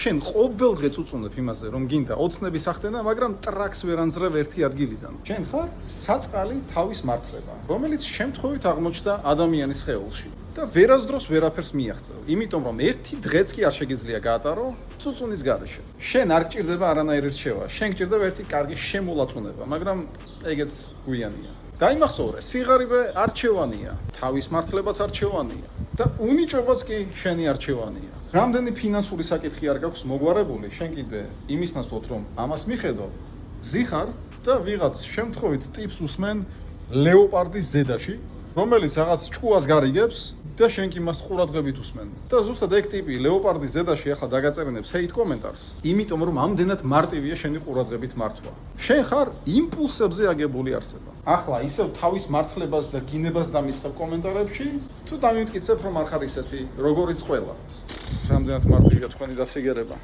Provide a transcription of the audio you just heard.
შენ ყოველდღე წუწუნებ იმაზე, რომ გინდა ოცნების ახდენა, მაგრამ ტრაქს ვერ ანძრევ ერთი ადგილიდან. შენ ხარ საწყალი თავის მართლება, რომელიც შემთხვევით აღმოჩნდა ადამიანის სხეულში და ვერასდროს ვერაფერს მიაღწევ, იმიტომ რომ ერთი დღეც კი არ შეგიძლია გაატარო წუწუნის გარეშე. შენ არ გჭირდება არანაირი რჩევა, შენ გჭირდება ერთი კარგი შემოლაწუნება, მაგრამ ეგეც გვიანია. Დაიმახსოვრე, სიღარიბე არჩევანია, თავის მართლებაც არჩევანია და უნიჭობაც კი შენი არჩევანია. რამდენი ფინანსური საკითხი არ გაქვს მოგვარებული, შენ კიდე იმის ნაცვლად რომ ამას მიხედო, ზიხარ და ვიღაც შემთხვევით ტიპს უსმენ ლეოპარდის ზედაში, რომელიც რაღაც ჭკუას გარიგებს და შენ კი მას ყურადღებით უსმენ. და ზუსტად ეგ ტიპი ლეოპარდის ზედაში ახლა დაგაწერენებს hate კომენტარს, იმიტომ რომ ამდენად მარტივია შენი ყურადღებით მართვა. შენ ხარ იმპულსებზე აგებული არსება. ახლა ისევ თავის მართლებას და გინებას დამიწყებ კომენტარებში, თუ დამიმტკიცებ რომ არ ხარ ისეთი, როგორიც ყველა. რამდენად მარტივია თქვენი დაფიგერება.